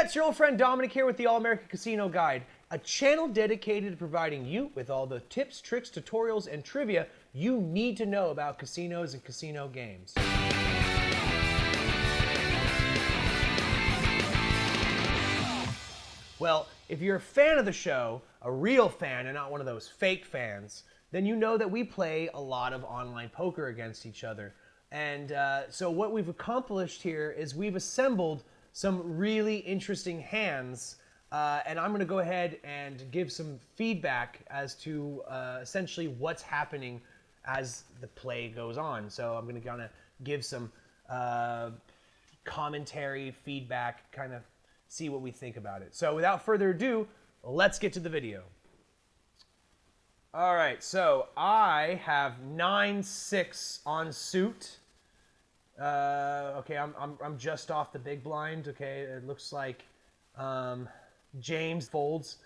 Yeah, it's your old friend Dominic here with the All-American Casino Guide, a channel dedicated to providing you with all the tips, tricks, tutorials, and trivia you need to know about casinos and casino games. Well, if you're a fan of the show, a real fan and not one of those fake fans, then you know that we play a lot of online poker against each other. And so what we've accomplished here is we've assembled some really interesting hands, and I'm going to go ahead and give some feedback as to essentially what's happening as the play goes on. So I'm going to kind of give some commentary, feedback, kind of see what we think about it. So without further ado, let's get to the video. All right, so I have 9-6 on suit. Okay, I'm just off the big blind. Okay, it looks like James folds.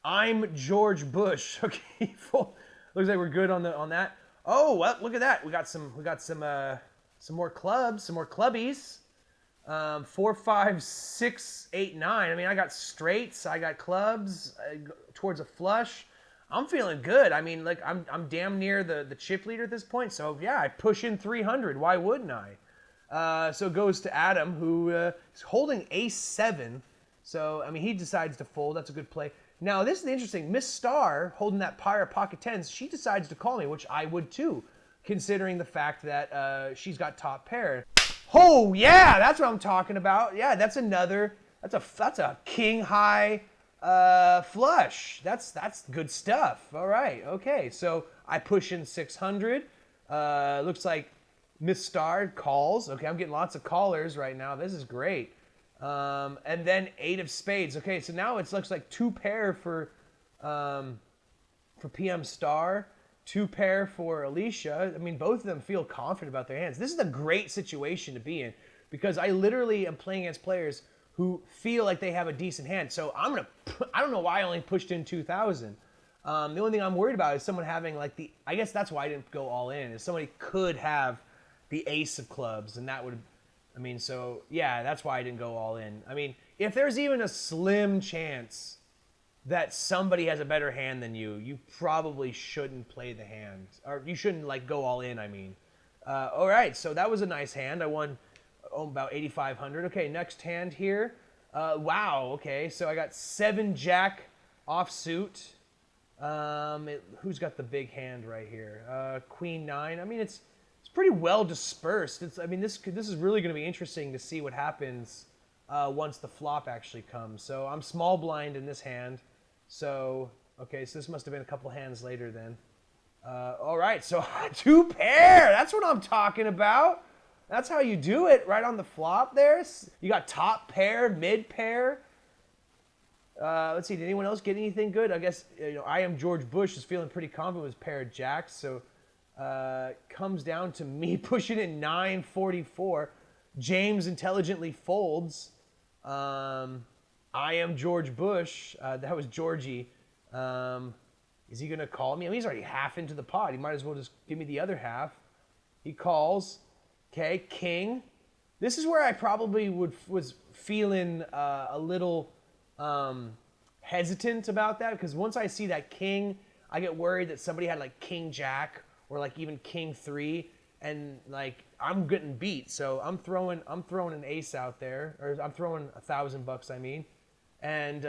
I'm George Bush. Okay, looks like we're good on that. Oh, well, look at that. We got some more clubs, some more clubbies. 4, 5, 6, 8, 9. I mean, I got straights, I got clubs towards a flush. I'm feeling good. I mean, like I'm damn near the chip leader at this point. So yeah, I push in 300. Why wouldn't I? So it goes to Adam, who is holding ace-7. So I mean, he decides to fold. That's a good play. Now this is interesting. Miss Star holding that pair of pocket tens. She decides to call me, which I would too, considering the fact that she's got top pair. Oh yeah, that's what I'm talking about. Yeah, that's a king high flush. That's good stuff. All right, okay. So I push in 600. Looks like Miss Star calls. Okay, I'm getting lots of callers right now. This is great. And then 8 of spades. Okay, so now it looks like 2 pair for PM Star. 2 pair for Alicia. I mean, both of them feel confident about their hands. This is a great situation to be in because I literally am playing against players who feel like they have a decent hand. So I don't know why I only pushed in 2,000. The only thing I'm worried about is someone having like I guess that's why I didn't go all in, is somebody could have the ace of clubs, and that would, I mean, so yeah, that's why I didn't go all in. I mean, if there's even a slim chance that somebody has a better hand than you probably shouldn't play the hand, or you shouldn't like go all in, I mean. All right, so that was a nice hand. I won about 8,500. Okay, next hand here. Wow, okay, so I got 7 jack offsuit. Who's got the big hand right here? Queen 9. I mean, it's pretty well dispersed. I mean, this is really going to be interesting to see what happens once the flop actually comes. So I'm small blind in this hand. So, okay, so this must have been a couple hands later then. All right, so 2 pair. That's what I'm talking about. That's how you do it, right on the flop there. You got top pair, mid pair. Let's see, did anyone else get anything good? I guess, I am George Bush is feeling pretty confident with his pair of jacks. So comes down to me pushing in 944. James intelligently folds. I am George Bush. That was Georgie. Is he going to call me? I mean, he's already half into the pot. He might as well just give me the other half. He calls. Okay, king. This is where I probably was feeling a little hesitant about that, because once I see that king, I get worried that somebody had like king jack or like even king 3, and like I'm getting beat. So I'm throwing an ace out there, or I'm throwing $1,000, I mean, and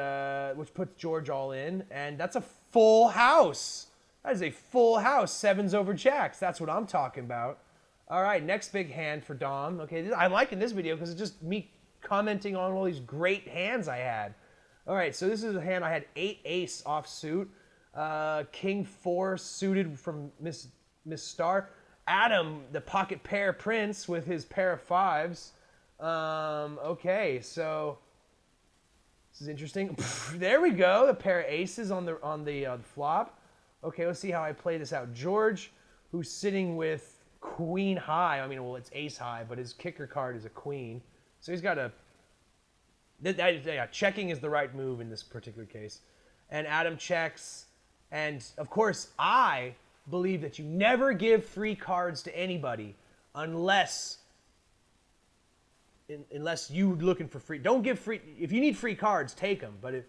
which puts George all in, and that's a full house. That is a full house. 7s over jacks. That's what I'm talking about. All right, next big hand for Dom. Okay, I'm liking this video because it's just me commenting on all these great hands I had. All right, so this is a hand I had 8 ace offsuit, king 4 suited from Miss Star. Adam, the pocket pair prince with his pair of 5s. Okay, so this is interesting. There we go, the pair of aces on the flop. Okay, let's see how I play this out. George, who's sitting with queen high. I mean, well, it's ace high, but his kicker card is a queen. So he's got checking is the right move in this particular case. And Adam checks. And of course, I believe that you never give 3 cards to anybody unless unless you looking for free. Don't give free. If you need free cards, take them. But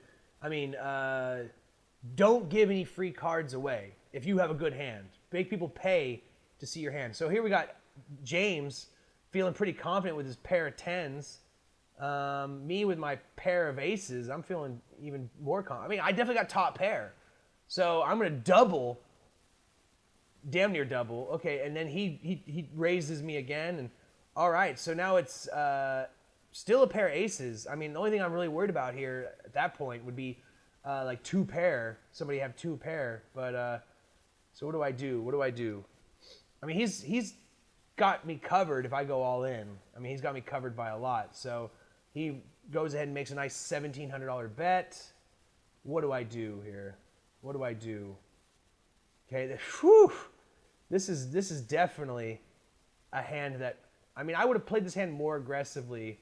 don't give any free cards away if you have a good hand. Make people pay to see your hand. So here we got James feeling pretty confident with his pair of tens. Me with my pair of aces, I'm feeling even more confident. I mean, I definitely got top pair. So I'm going to double, damn near double. Okay, and then he raises me again. And all right, so now it's still a pair of aces. I mean, the only thing I'm really worried about here at that point would be like two pair. Somebody have two pair. But so what do I do? I mean, he's got me covered if I go all in. I mean, he's got me covered by a lot. So he goes ahead and makes a nice $1,700 bet. What do I do here? What do I do? Okay, this is definitely a hand that, I mean, I would have played this hand more aggressively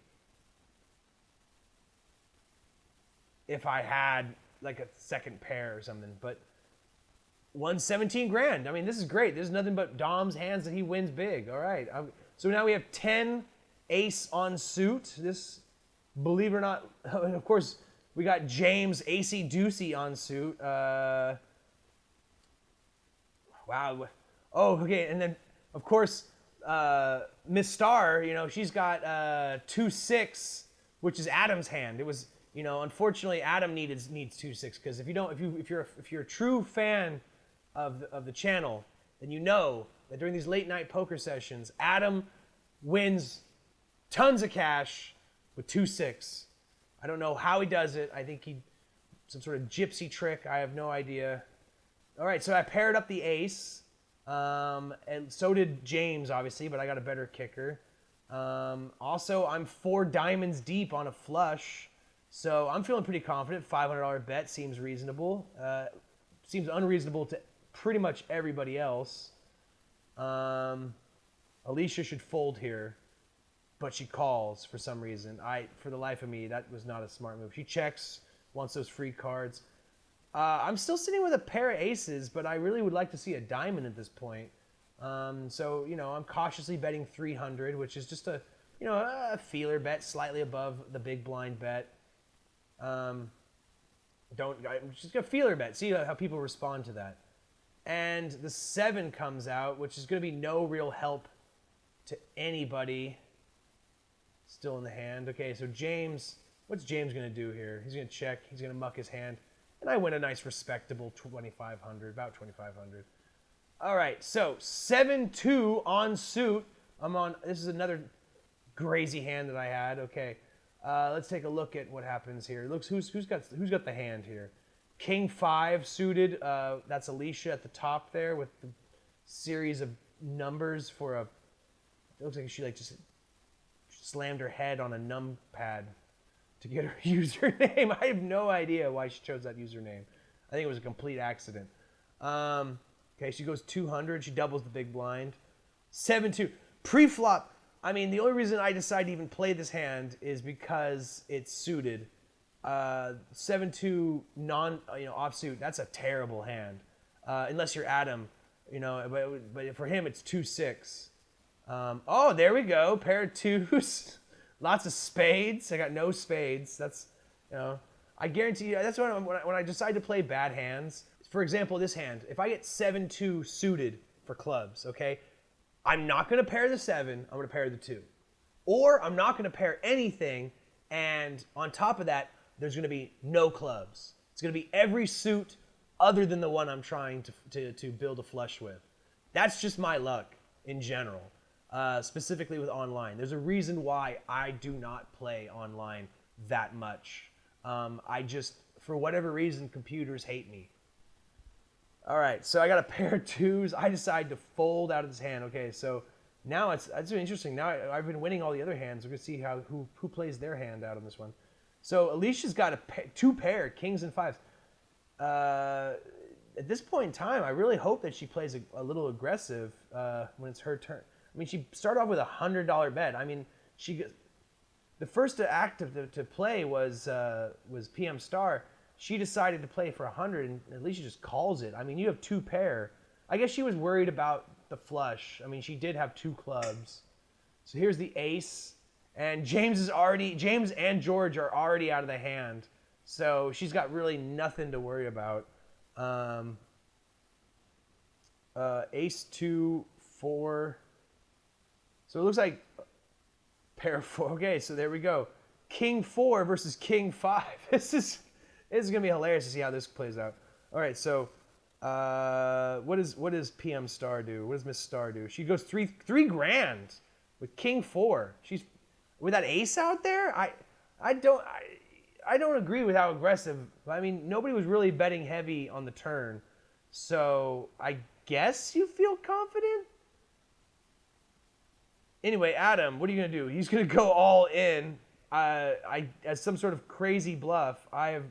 if I had like a second pair or something, but won 17 grand. I mean, this is great. There's nothing but Dom's hands that he wins big. All right. So now we have 10 ace on suit. This, believe it or not, of course, we got James Acey Deucey on suit. Wow. Oh, okay. And then, of course, Miss Star, you know, she's got 2-6, which is Adam's hand. It was, you know, unfortunately, Adam needs 2-6 because if you're a true fan of the channel, then you know that during these late night poker sessions, Adam wins tons of cash with 2-6. I don't know how he does it. I think some sort of gypsy trick. I have no idea. All right, so I paired up the ace, and so did James, obviously, but I got a better kicker. Also, I'm 4 diamonds deep on a flush, so I'm feeling pretty confident. $500 bet seems reasonable. Seems unreasonable to pretty much everybody else. Alicia should fold here, but she calls for some reason. For the life of me, that was not a smart move. She checks, wants those free cards. I'm still sitting with a pair of aces, but I really would like to see a diamond at this point. So, you know, I'm cautiously betting 300, which is just a feeler bet, slightly above the big blind bet. I'm just a feeler bet, see how people respond to that. And the 7 comes out, which is going to be no real help to anybody. Still in the hand. Okay, so James, what's James going to do here? He's going to check. He's going to muck his hand. And I win a nice respectable 2,500, about 2,500. All right, so 7-2 on suit. This is another crazy hand that I had. Okay, let's take a look at what happens here. Looks who's got the hand here. King 5 suited. That's Alicia at the top there with the series of numbers for a. It looks like she just slammed her head on a numpad to get her username. I have no idea why she chose that username. I think it was a complete accident. Okay, she goes 200. She doubles the big blind. 7-2. Pre-flop, I mean, the only reason I decided to even play this hand is because it's suited. 7-2 offsuit, that's a terrible hand. Unless you're Adam, but for him it's 2-6. Oh, there we go. Pair of twos. Lots of spades. I got no spades. That's, I guarantee you, that's when I decide to play bad hands. For example, this hand, if I get 7-2 suited for clubs, okay, I'm not going to pair the 7, I'm going to pair the 2. Or I'm not going to pair anything, and on top of that, there's going to be no clubs. It's going to be every suit other than the one I'm trying to build a flush with. That's just my luck in general, specifically with online. There's a reason why I do not play online that much. For whatever reason, computers hate me. All right, so I got a pair of 2s. I decide to fold out of this hand. Okay, so now it's interesting. Now I've been winning all the other hands. We're gonna see who plays their hand out on this one. So Alicia's got 2 pair, kings and 5s. At this point in time, I really hope that she plays a little aggressive when it's her turn. I mean, she started off with a $100 bet. I mean, the first act to play was PM Star. She decided to play for 100, and Alicia just calls it. I mean, you have 2 pair. I guess she was worried about the flush. I mean, she did have 2 clubs. So here's the ace, And James and George are already out of the hand. So she's got really nothing to worry about. Ace 2, 4. So it looks like pair of 4. Okay, so there we go. King 4 versus King 5. This is going to be hilarious to see how this plays out. All right, so what does PM Star do? What does Miss Star do? She goes three grand with King 4. She's with that ace out there. I don't agree with how aggressive. I mean, nobody was really betting heavy on the turn, so I guess you feel confident. Anyway, Adam, what are you gonna do? He's gonna go all in. As some sort of crazy bluff. I have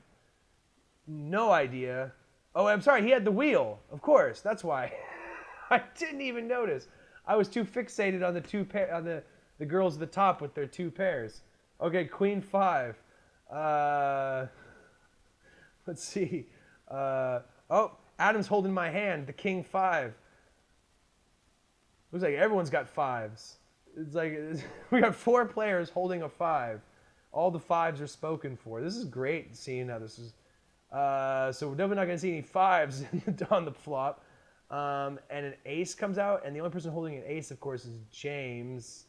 no idea. Oh, I'm sorry. He had the wheel. Of course, that's why. I didn't even notice. I was too fixated on the girls at the top with their 2 pairs. Okay, Queen 5. Let's see. Oh, Adam's holding my hand. The King 5. Looks like everyone's got 5s. It's like we got 4 players holding a 5. All the 5s are spoken for. This is great seeing how this is. So we're definitely not going to see any 5s on the flop. And an ace comes out, and the only person holding an ace, of course, is James.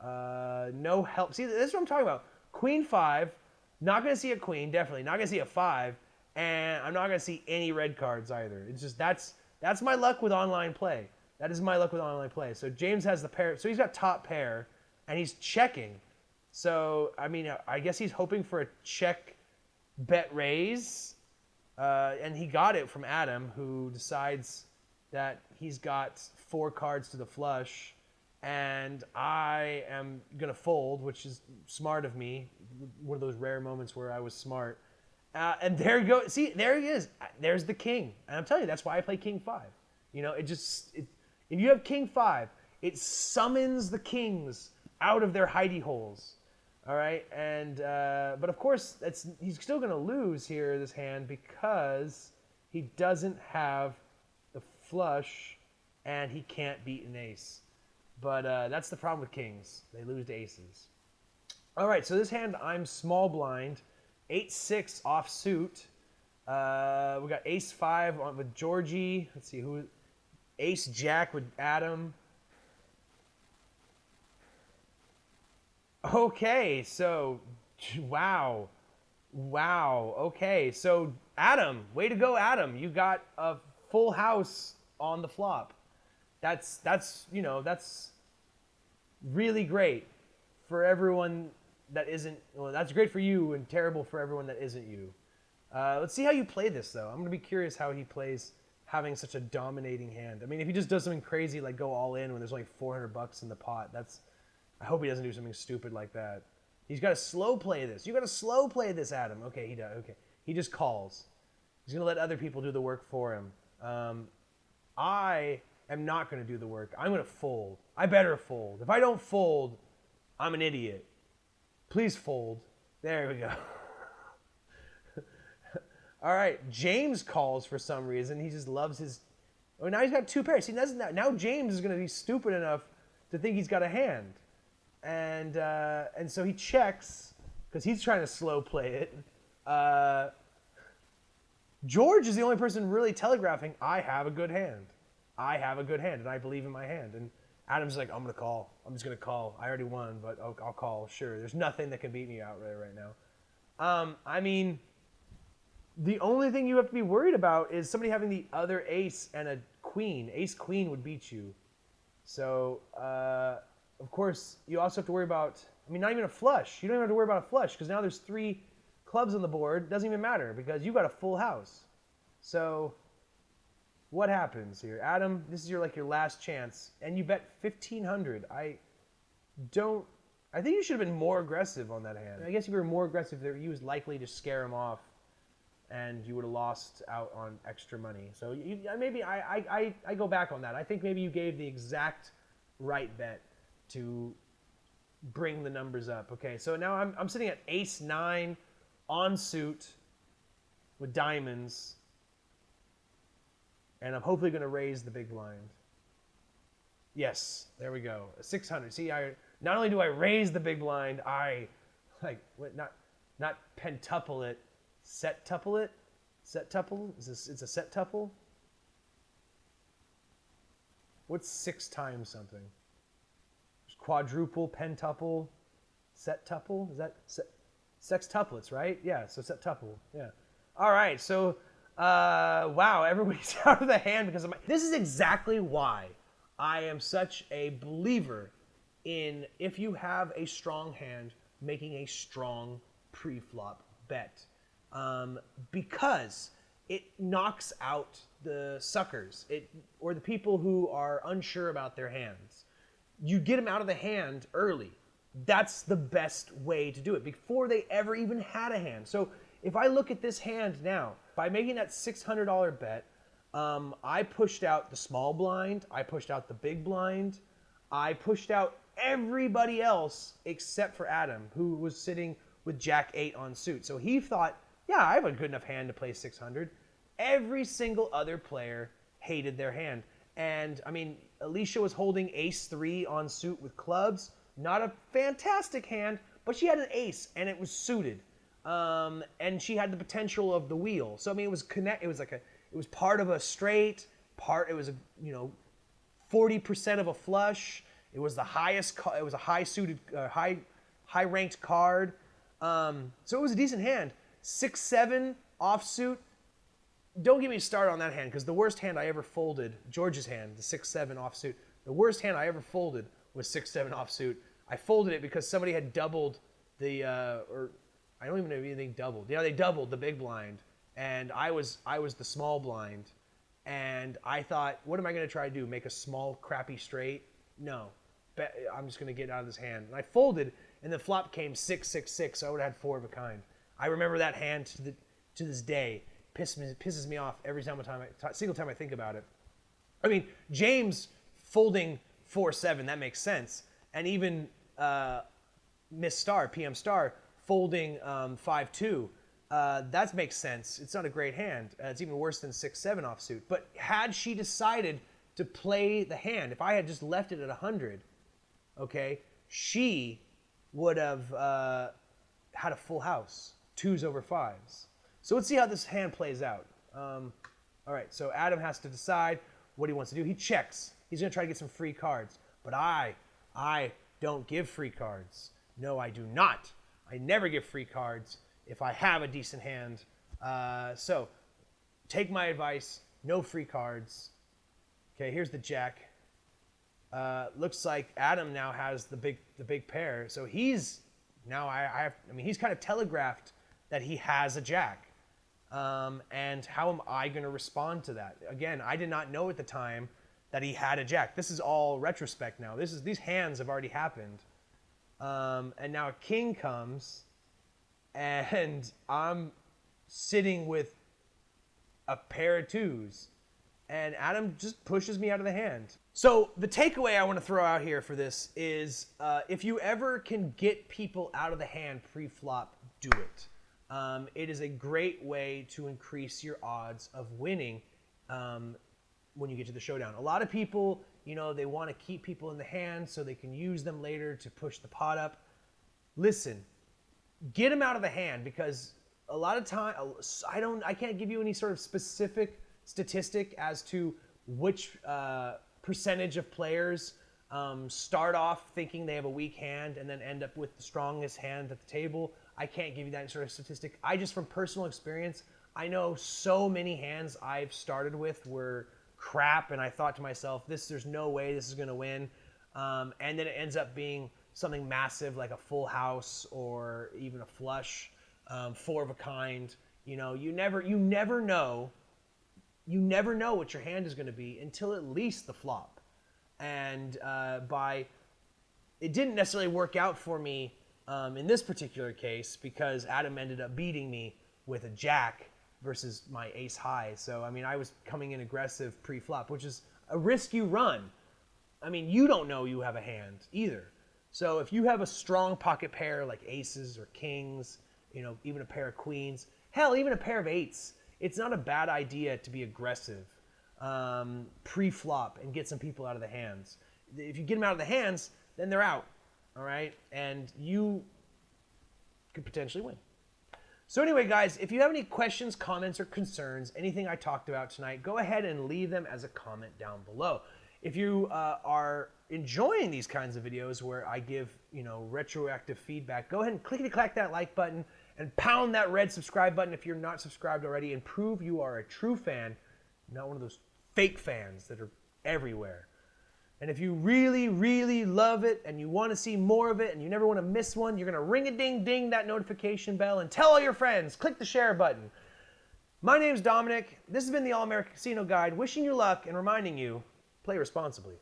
No help. See, this is what I'm talking about. Queen 5, not going to see a queen, definitely. Not going to see a 5, and I'm not going to see any red cards either. It's just that's my luck with online play. That is my luck with online play. So James has the pair. So he's got top pair, and he's checking. So, I mean, I guess he's hoping for a check bet raise. And he got it from Adam, who decides that he's got 4 cards to the flush. And I am going to fold, which is smart of me. One of those rare moments where I was smart. And there you go. See, there he is. There's the king. And I'm telling you, that's why I play King 5. You know, if you have King 5, it summons the kings out of their hidey holes. All right, and but of course he's still going to lose here this hand because he doesn't have the flush and he can't beat an ace. But that's the problem with kings; they lose to aces. All right, so this hand I'm small blind, 8-6 off suit. We got Ace 5 with Georgie. Let's see who. Ace Jack with Adam. Okay, so, wow. Okay, so Adam, way to go, Adam. You got a full house on the flop. That's really great for everyone that isn't. Well, that's great for you and terrible for everyone that isn't you. Let's see how you play this, though. I'm going to be curious how he plays having such a dominating hand. I mean, if he just does something crazy like go all in when there's only $400 in the pot, I hope he doesn't do something stupid like that. He's got to slow play this. You got to slow play this, Adam. Okay, he does. Okay, he just calls. He's gonna let other people do the work for him. I am not gonna do the work. I'm gonna fold. I better fold. If I don't fold, I'm an idiot. Please fold. There we go. All right, James calls for some reason. He just loves his. Oh, now he's got 2 pairs. See, now James is gonna be stupid enough to think he's got a hand. And so he checks because he's trying to slow play it. George is the only person really telegraphing, I have a good hand. I have a good hand, and I believe in my hand. And Adam's like, I'm going to call. I'm just going to call. I already won, but I'll call. Sure, there's nothing that can beat me out right now. I mean, the only thing you have to be worried about is somebody having the other ace and a queen. Ace-queen would beat you. So, of course, you also have to worry about, I mean, not even a flush. You don't even have to worry about a flush because now there's 3 clubs on the board. It doesn't even matter because you've got a full house. So, what happens here? Adam, this is your last chance, and you bet 1,500. I think you should have been more aggressive on that hand. I guess if you were more aggressive there, he was likely to scare him off, and you would have lost out on extra money. So maybe I go back on that. I think maybe you gave the exact right bet to bring the numbers up. Okay, so now I'm sitting at Ace 9 on suit with diamonds, and I'm hopefully going to raise the big blind. Yes, there we go. 600. See, Not only do I raise the big blind, I not pentuple it, septuple it. Septuple? It's a septuple? What's 6 times something? Quadruple, pentuple, septuple? Is that sextuplets, right? Yeah, so septuple. Yeah. All right, so wow, everybody's out of the hand because of this is exactly why I am such a believer in, if you have a strong hand, making a strong pre-flop bet. Because it knocks out the suckers, or the people who are unsure about their hands. You get them out of the hand early. That's the best way to do it, before they ever even had a hand. So if I look at this hand now, by making that $600 bet, I pushed out the small blind, I pushed out the big blind, I pushed out everybody else except for Adam, who was sitting with Jack 8 on suit. So he thought, yeah, I have a good enough hand to play 600. Every single other player hated their hand. And I mean, Alicia was holding ace 3 on suit with clubs. Not a fantastic hand, but she had an ace and it was suited. And she had the potential of the wheel. So I mean, it was it was part of a straight, it was 40% of a flush. It was the highest, it was a high suited, high ranked card. So it was a decent hand. 6-7 offsuit. Don't get me started on that hand, because the worst hand I ever folded, George's hand, the 6-7 offsuit, the worst hand I ever folded was 6-7 offsuit. I folded it because somebody had doubled the, or I don't even know if anything doubled. Yeah, they doubled the big blind, and I was the small blind, and I thought, what am I going to try to do? Make a small, crappy straight? No. I'm just going to get out of this hand. And I folded, and the flop came 6-6-6, so I would have had 4 of a kind. I remember that hand to this day. Pisses me off every single time I think about it. I mean, James folding 4-7, that makes sense. And even Miss Star, PM Star, folding 5-2, that makes sense. It's not a great hand. It's even worse than 6-7 offsuit. But had she decided to play the hand, if I had just left it at 100, okay, she would have had a full house, 2s over 5s. So let's see how this hand plays out. All right, so Adam has to decide what he wants to do. He checks. He's going to try to get some free cards. But I don't give free cards. No, I do not. I never give free cards if I have a decent hand. So take my advice. No free cards. Okay, here's the jack. Looks like Adam now has the big pair. So he's now he's kind of telegraphed that he has a jack. And how am I going to respond to that? Again, I did not know at the time that he had a jack. This is all retrospect now. These hands have already happened. And now a king comes, and I'm sitting with a pair of 2s, and Adam just pushes me out of the hand. So the takeaway I want to throw out here for this is, if you ever can get people out of the hand pre-flop, do it. It is a great way to increase your odds of winning when you get to the showdown. A lot of people, they want to keep people in the hand so they can use them later to push the pot up. Listen, get them out of the hand, because a lot of time, I can't give you any sort of specific statistic as to which percentage of players start off thinking they have a weak hand and then end up with the strongest hand at the table. I can't give you that sort of statistic. I just, from personal experience, I know so many hands I've started with were crap, and I thought to myself, there's no way this is going to win. And then it ends up being something massive like a full house or even a flush, 4 of a kind. You never know. You never know what your hand is going to be until at least the flop. And it didn't necessarily work out for me in this particular case, because Adam ended up beating me with a jack versus my ace high. So, I was coming in aggressive pre-flop, which is a risk you run. You don't know you have a hand either. So if you have a strong pocket pair like aces or kings, even a pair of queens, hell, even a pair of 8s, it's not a bad idea to be aggressive pre-flop and get some people out of the hands. If you get them out of the hands, then they're out. all right? And you could potentially win. So anyway, guys, if you have any questions, comments, or concerns, anything I talked about tonight, go ahead and leave them as a comment down below. If you are enjoying these kinds of videos where I give, retroactive feedback, go ahead and clickety-clack that like button and pound that red subscribe button if you're not subscribed already, and prove you are a true fan, not one of those fake fans that are everywhere. And if you really, really love it and you want to see more of it and you never want to miss one, you're going to ring-a-ding-ding that notification bell and tell all your friends. Click the share button. My name's Dominic. This has been the All-American Casino Guide, wishing you luck and reminding you, play responsibly.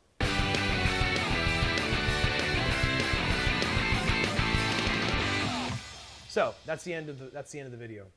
So that's the end of the video.